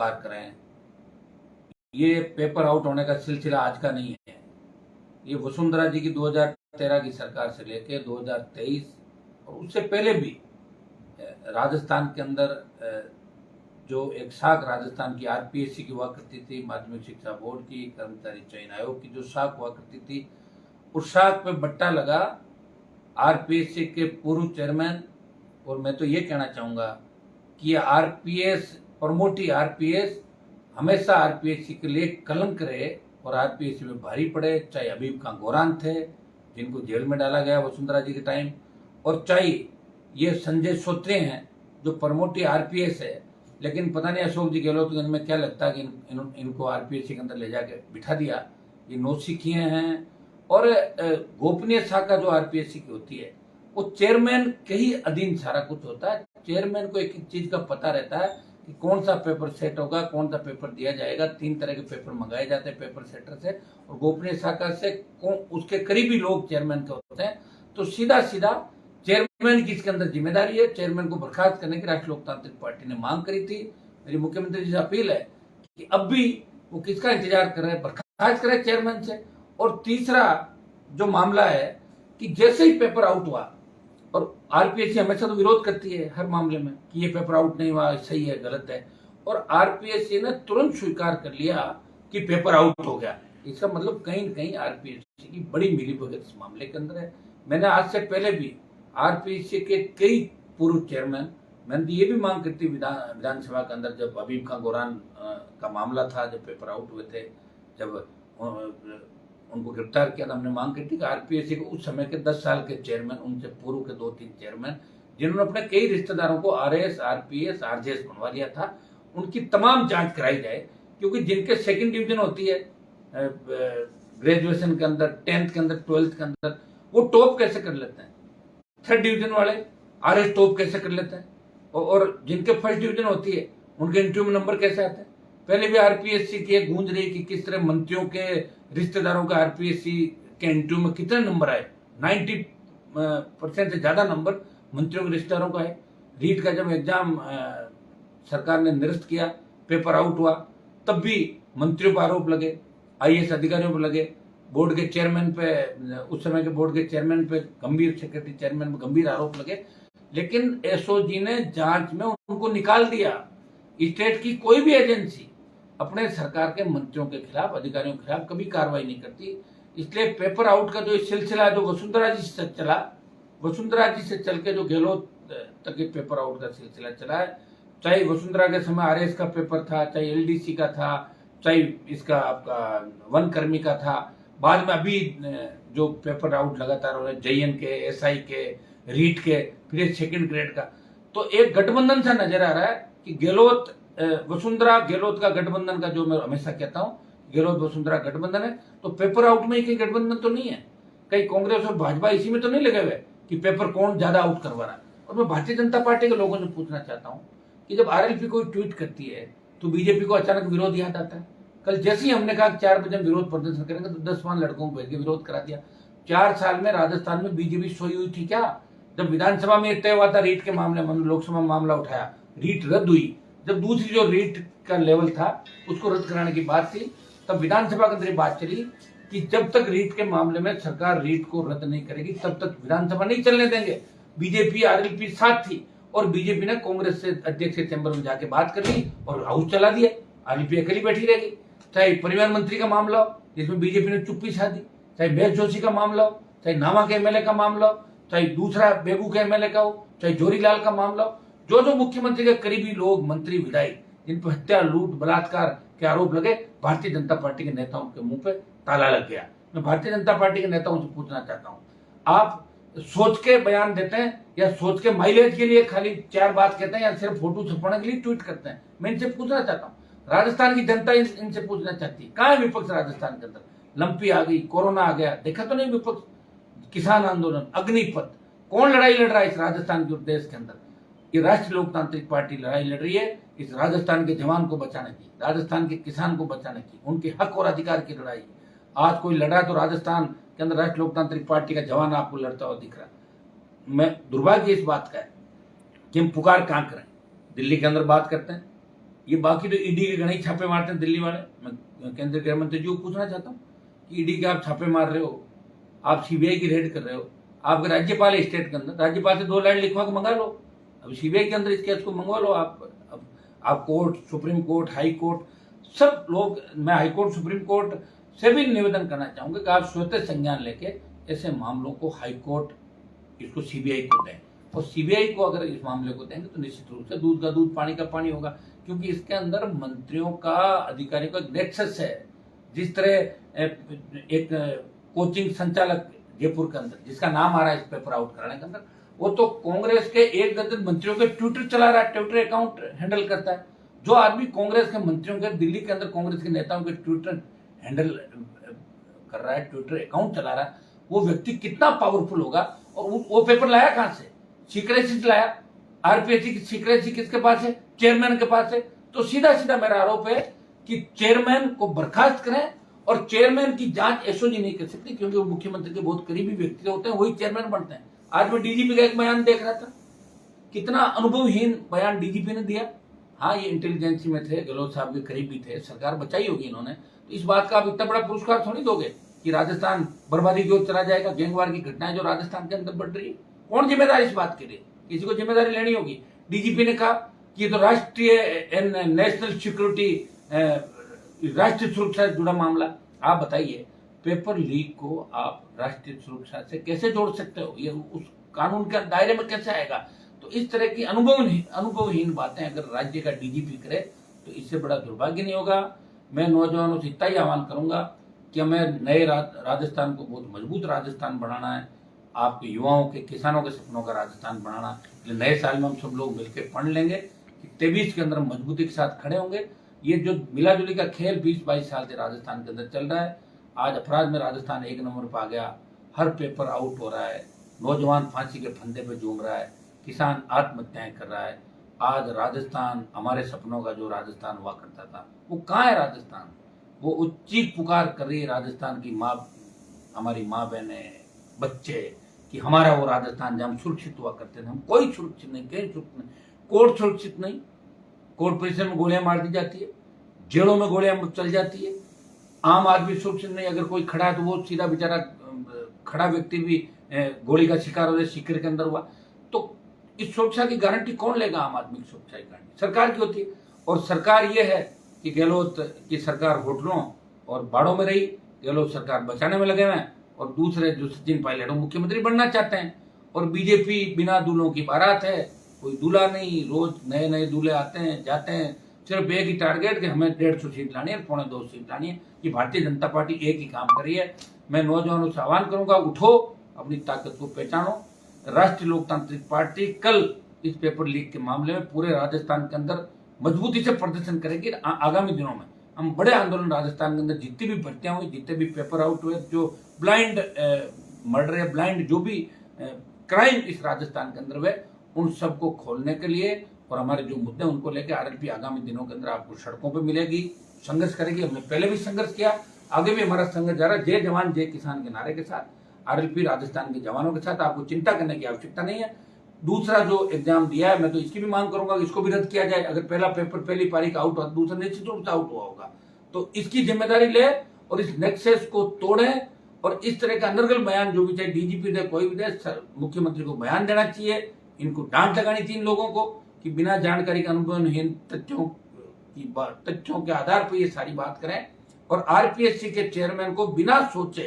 पुकार करें। ये पेपर आउट होने का सिलसिला आज का नहीं है, ये वसुंधरा जी की 2013 की सरकार से लेके 2023 और उससे पहले भी राजस्थान के अंदर जो एक शाख राजस्थान की आरपीएससी की हुआ करती थी, माध्यमिक शिक्षा बोर्ड की, कर्मचारी चयन आयोग की जो शाख हुआ करती थी, उस शाख पे बट्टा लगा आरपीएससी के पूर्व चेयरमैन। और मैं तो ये कहना चाहूंगा कि आरपीएस प्रमोटी आरपीएस हमेशा आरपीएससी के लिए कलंक रहे और आरपीएससी में भारी पड़े, चाहे हबीब खां गोरान थे जिनको जेल में डाला गया वसुंधरा जी के टाइम, और चाहे ये संजय सूत्रे हैं जो प्रमोटी आरपीएस है। लेकिन पता नहीं अशोक जी गहलोत में क्या लगता है कि इनको आरपीएससी के अंदर ले जाके बिठा दिया। ये नौसिखिए हैं और गोपनीय शाखा जो आरपीएससी की होती है वो चेयरमैन के ही अधीन सारा कुछ होता है। चेयरमैन को एक एक चीज का पता रहता है कि कौन सा पेपर सेट होगा, कौन सा पेपर दिया जाएगा। 3 तरह के पेपर मंगाए जाते हैं पेपर सेटर से, और गोपनीय शाखा से उसके करीबी लोग चेयरमैन के होते हैं। तो सीधा सीधा चेयरमैन की इसके अंदर जिम्मेदारी है। चेयरमैन को बर्खास्त करने की राष्ट्रीय लोकतांत्रिक पार्टी ने मांग करी थी। मेरी मुख्यमंत्री जी से अपील है कि अब भी वो किसका इंतजार कर रहे हैं, बर्खास्त करें चेयरमैन से। और तीसरा जो मामला है कि जैसे ही पेपर आउट हुआ, और आरपीएससी हमेशा तो विरोध करती है हर मामले में कि ये पेपर आउट नहीं हुआ, सही है गलत है, और आरपीएससी ने तुरंत स्वीकार कर लिया कि पेपर आउट हो गया। इसका मतलब कहीं न कहीं आरपीएससी की बड़ी मिलीभगत इस मामले के अंदर है। मैंने आज से पहले भी आरपीएससी के कई पूर्व चेयरमैन, मैंने ये भी मांग करती विधानसभा के अंदर, जब हबीब खां गोरान का मामला था, जब पेपर आउट हुए थे, जब उनको गिरफ्तार किया था, हमने मांग की थी कि आरपीएससी को उस समय के 10 साल के चेयरमैन, उनसे पूर्व के 2-3 चेयरमैन जिन्होंने अपने कई रिश्तेदारों को आरएस, आरपीएस, आरजेएस बनवा लिया था, उनकी तमाम जांच कराई जाए। क्योंकि जिनके सेकंड डिवीजन होती है ग्रेजुएशन के अंदर, 10th के अंदर, 12th के अंदर, वो टॉप कैसे कर लेते हैं। 3rd डिवीजन वाले आरएस टॉप कैसे कर लेते हैं, और जिनके 1st डिवीजन होती है उनके इंटरव्यू में नंबर कैसे आते हैं। पहले भी आरपीएससी की एक गूंज रही कि किस तरह मंत्रियों के रिश्तेदारों का आरपीएससी के इंटरव्यू में कितने नंबर आए। 90% से ज्यादा नंबर मंत्रियों के रिश्तेदारों का है। रीट का जब एग्जाम सरकार ने निरस्त किया, पेपर आउट हुआ, तब भी मंत्रियों पर आरोप लगे, आईएएस अधिकारियों पर लगे, बोर्ड के चेयरमैन पे, उस समय के बोर्ड के चेयरमैन पे गंभीर, सेक्रेटरी चेयरमैन पे गंभीर आरोप लगे। लेकिन एसओजी ने जांच में उनको निकाल दिया। स्टेट की कोई भी एजेंसी अपने सरकार के मंत्रियों के खिलाफ, अधिकारियों के खिलाफ कभी कार्रवाई नहीं करती। इसलिए पेपर आउट का जो सिलसिला जो वसुंधरा जी से चला, वसुंधरा जी से चल के जो गहलोत तक के पेपर आउट का सिलसिला चला है, चाहे वसुंधरा के समय आरएस का पेपर था, चाहे एलडीसी का था, चाहे इसका आपका वन कर्मी का था, बाद में अभी जो पेपर आउट लगातार हो रहे हैं जेईएन के, एसआई के, रीट के, फिर 2nd ग्रेड का, तो एक गठबंधन सा नजर आ रहा है कि गहलोत वसुंधरा गहलोत का गठबंधन का, जो मैं हमेशा कहता हूं गहलोत वसुंधरा गठबंधन है, तो पेपर आउट में ही कहीं गठबंधन तो नहीं है। कहीं कांग्रेस और भाजपा इसी में तो नहीं लगे हुए कि पेपर कौन ज्यादा आउट करवा रहा है। और मैं भारतीय जनता पार्टी के लोगों से पूछना चाहता हूं कि जब आरएलपी कोई ट्वीट करती है तो बीजेपी को अचानक विरोध याद आता है। कल जैसे ही हमने कहा 4 बजे विरोध प्रदर्शन करेंगे तो 10 लड़कों को भेज के विरोध करा दिया। 4 साल में राजस्थान में बीजेपी सोई हुई थी क्या? जब विधानसभा में तय हुआ था रीट के मामले में, लोकसभा में मामला उठाया, रीट रद्द हुई, जब दूसरी जो रीट का लेवल था उसको रद्द कराने की बात थी, तब विधानसभा के अंदर बात चली कि जब तक रीट के मामले में सरकार रीट को रद्द नहीं करेगी तब तक विधानसभा नहीं चलने देंगे। बीजेपी आरएलपी साथ थी और बीजेपी ने कांग्रेस से अध्यक्ष के चैम्बर में जाके बात कर ली और हाउस चला दिया। आरएलपी अकेली बैठी रहेगी। चाहे परिवहन मंत्री का मामला हो जिसमें बीजेपी ने चुप्पी साधी, चाहे बैस जोशी का मामला हो, चाहे नामा के एमएलए का मामला हो, चाहे दूसरा बेगू के एमएलए का हो, चाहे जोरीलाल का मामला हो, जो मुख्यमंत्री के करीबी लोग, मंत्री, विधायक, जिन पर हत्या, लूट, बलात्कार के आरोप लगे, भारतीय जनता पार्टी के नेताओं के मुंह पे ताला लग गया। मैं भारतीय जनता पार्टी के नेताओं से पूछना चाहता हूं, आप सोच के बयान देते हैं या सोच के माइलेज के लिए खाली 4 बात कहते हैं या सिर्फ फोटो छपाने के लिए ट्वीट करते हैं? मैं इनसे पूछना चाहता हूँ, राजस्थान की जनता इनसे पूछना चाहती है, कहाँ है विपक्ष राजस्थान के अंदर? लंपी आ गई, कोरोना आ गया, देखा तो नहीं विपक्ष? किसान आंदोलन, अग्निपथ, कौन लड़ाई लड़ रहा है इस राजस्थान के देश के अंदर? ये राष्ट्रीय लोकतांत्रिक पार्टी लड़ाई लड़ रही है इस राजस्थान के जवान को बचाने की, राजस्थान के किसान को बचाने की, उनके हक और अधिकार की लड़ाई। आज कोई लड़ा तो राजस्थान के अंदर राष्ट्रीय लोकतांत्रिक पार्टी का जवान आपको लड़ता हुआ दिख रहा है। मैं दुर्भाग्य इस बात का है कि हम पुकार कहां करें? दिल्ली के अंदर बात करते हैं, ये बाकी तो ईडी के गणे छापे मारते हैं दिल्ली वाले। मैं केंद्रीय गृह मंत्री जी को पूछना चाहता हूँ कि ईडी के आप छापे मार रहे हो, आप सीबीआई की रेड कर रहे हो, आपके राज्यपाल है स्टेट के अंदर, राज्यपाल से 2 लाइन लिखवा के मंगा लो, अब सीबीआई के अंदर इस केस को मंगवा लो। आप court, supreme court, high court, सब लोग, मैं हाई कोर्ट, सुप्रीम कोर्ट से भी निवेदन करना चाहूंगा कि आप स्वतः संज्ञान लेके ऐसे मामलों को हाई कोर्ट इसको सीबीआई को दें, और सीबीआई को अगर इस मामले को देंगे तो निश्चित रूप से दूध का दूध पानी का पानी होगा, क्योंकि इसके अंदर मंत्रियों का, अधिकारियों का नेक्सस है। जिस तरह एक कोचिंग संचालक जयपुर के अंदर जिसका नाम आ रहा है इस पेपर आउट कराने के अंदर, वो तो कांग्रेस के 1 दर्जन मंत्रियों के ट्विटर चला रहा है, ट्विटर अकाउंट हैंडल करता है। जो आदमी कांग्रेस के मंत्रियों के, दिल्ली के अंदर कांग्रेस के नेताओं के ट्विटर हैंडल कर रहा है, ट्विटर अकाउंट चला रहा है, वो व्यक्ति कितना पावरफुल होगा। और वो पेपर लाया कहां से? सीक्रेसी से लाया। आरपीएससी की सीक्रेसी किसके पास है? चेयरमैन के पास है। तो सीधा सीधा मेरा आरोप है कि चेयरमैन को बर्खास्त करें, और चेयरमैन की जांच एसओजी नहीं कर सकती, क्योंकि वो मुख्यमंत्री के बहुत करीबी व्यक्ति होते हैं, वही चेयरमैन बनते हैं। आज मैं डीजीपी का एक बयान देख रहा था, कितना अनुभवहीन बयान डीजीपी ने दिया। हाँ, ये इंटेलिजेंसी में थे, गहलोत साहब के करीबी थे, सरकार बचाई होगी इन्होंने, तो इस बात का आप इतना बड़ा पुरस्कार थोड़ी दोगे कि राजस्थान बर्बादी की ओर चला जाएगा। गैंगवार की घटनाएं जो राजस्थान के अंदर बढ़ रही है, कौन जिम्मेदार इस बात के लिए? किसी को जिम्मेदारी लेनी होगी। डीजीपी ने कहा कि ये तो राष्ट्रीय नेशनल सिक्योरिटी, राष्ट्रीय सुरक्षा से जुड़ा मामला। आप बताइए, पेपर लीक को आप राष्ट्रीय सुरक्षा से कैसे जोड़ सकते हो? ये उस कानून के दायरे में कैसे आएगा? तो इस तरह की अनुभवहीन बातें अगर राज्य का डीजीपी करे तो इससे बड़ा दुर्भाग्य नहीं होगा। मैं नौजवानों से इतना ही आह्वान करूंगा कि हमें नए राजस्थान को बहुत मजबूत राजस्थान बनाना है, आपके युवाओं के, किसानों के सपनों का राजस्थान बनाना। नए साल में हम सब लोग मिलकर पढ़ लेंगे कि 23 के अंदर मजबूती के साथ खड़े होंगे। ये जो मिलाजुली का खेल 20-22 साल से राजस्थान के अंदर चल रहा है, आज अपराध में राजस्थान 1 नंबर पर आ गया, हर पेपर आउट हो रहा है, नौजवान फांसी के फंदे पे झूम रहा है, किसान आत्महत्याएं कर रहा है। आज राजस्थान, हमारे सपनों का जो राजस्थान हुआ करता था, वो कहाँ है राजस्थान? वो उच्ची पुकार कर रही है राजस्थान की माँ, हमारी माँ बहने, बच्चे, कि हमारा वो राजस्थान जहाँ हम सुरक्षित हुआ करते थे। हम कोई सुरक्षित नहीं, कहीं सुरक्षित नहीं, कोर्ट सुरक्षित नहीं, कोर्ट परिसर में गोलियां मार दी जाती है, जेलों में गोलियां चल जाती है, आम आदमी सुरक्षित नहीं। अगर कोई खड़ा है तो वो सीधा बेचारा खड़ा व्यक्ति भी गोली का शिकार हो जाए, शिकर के अंदर हुआ। तो इस सुरक्षा की गारंटी कौन लेगा? आम आदमी की सुरक्षा की गारंटी सरकार की होती है। और सरकार ये है कि गहलोत की सरकार होटलों और बाड़ों में रही, गहलोत सरकार बचाने में लगे हुए हैं, और दूसरे जो सचिन पायलट वो मुख्यमंत्री बनना चाहते हैं। और बीजेपी बिना दूल्हों की बारात है, कोई दूल्हा नहीं, रोज नए नए दूल्हे आते हैं जाते हैं, सिर्फ एक ही टारगेट कि हमें 150 सीट लानी है, 2.25 सीट लानी है। ये भारतीय जनता पार्टी एक ही काम कर रही है। मैं नौजवानों से आह्वान करूंगा, उठो, अपनी ताकत को पहचानो। राष्ट्रीय लोकतांत्रिक पार्टी कल इस पेपर लीक के मामले में पूरे राजस्थान के अंदर मजबूती से प्रदर्शन करेगी। आगामी दिनों में हम बड़े आंदोलन, राजस्थान के अंदर जितनी भी भर्तियां हुई, जितने भी पेपर आउट हुए, जो ब्लाइंड मर्डर या ब्लाइंड जो भी क्राइम इस राजस्थान के अंदर हुए, उन सबको खोलने के लिए और हमारे जो मुद्दे उनको लेकर आरएलपी आगामी दिनों के अंदर आपको सड़कों पे मिलेगी, संघर्ष करेगी। हमने पहले भी संघर्ष किया, आगे भी हमारा संघर्ष जा रहा है। जय जवान जय किसान के नारे के साथ आरएलपी राजस्थान के जवानों के साथ। आपको चिंता करने की आवश्यकता नहीं है। दूसरा जो एग्जाम दिया है, मैं तो इसकी भी मांग करूंगा कि इसको भी रद्द किया जाए। अगर पहला पेपर पहली पारी का आउट हुआ, दूसरा निश्चित रूप से आउट हुआ होगा, तो इसकी जिम्मेदारी ले और इस नेक्सस को तोड़े। और इस तरह का अनर्गल बयान जो भी चाहे डीजीपी दे, कोई भी दे, मुख्यमंत्री को बयान देना चाहिए। इनको डांट लगानी थी इन लोगों को कि बिना जानकारी के, अनुभवहीन तथ्यों के आधार पर ये सारी बात करें। और आरपीएससी के चेयरमैन को बिना सोचे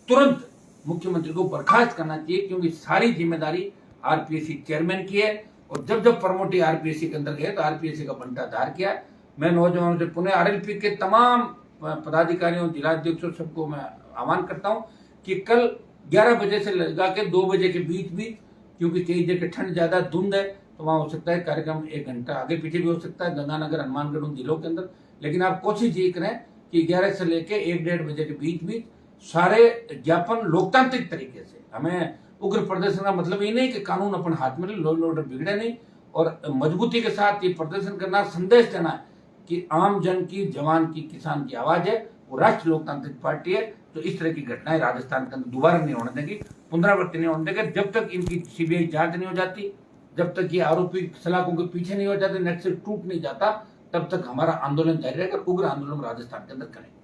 तुरंत मुख्यमंत्री को बर्खास्त करना चाहिए, क्योंकि सारी जिम्मेदारी आरपीएससी चेयरमैन की है। और जब जब प्रमोटी आरपीएससी के अंदर गए तो आरपीएससी का बंटा धार किया। मैं नौजवानों से पुनः आरएलपी के तमाम पदाधिकारियों, जिलाध्यक्षों, सबको मैं आह्वान करता हूं कि कल 11 बजे से लगा के 2 बजे के बीच भी, क्योंकि कई जगह ठंड ज्यादा, धुंध है, तो वहां हो सकता है कार्यक्रम 1 घंटा आगे पीछे भी हो सकता है, गंगानगर, हनुमानगढ़, उन जिलों के अंदर। लेकिन आप कोशिश ये करें कि 11 से लेके 1-1.5 बजे के बीच भी सारे ज्ञापन लोकतांत्रिक तरीके से। हमें उग्र प्रदर्शन का मतलब ये नहीं कि कानून अपन हाथ में, लॉ एंड ऑर्डर बिगड़े नहीं, और मजबूती के साथ ये प्रदर्शन करना, संदेश देना है कि आम जन की, जवान की, किसान की आवाज है, वो राष्ट्रीय लोकतांत्रिक पार्टी है। तो इस तरह की घटनाएं राजस्थान के अंदर दोबारा नहीं होने देंगी, पुनरावृत्ति नहीं होने देंगे। जब तक इनकी सीबीआई जांच नहीं हो जाती, जब तक ये आरोपी सलाखों के पीछे नहीं हो जाते, नेक्सस टूट नहीं जाता, तब तक हमारा आंदोलन जारी रहेगा, उग्र आंदोलन राजस्थान के अंदर करेंगे।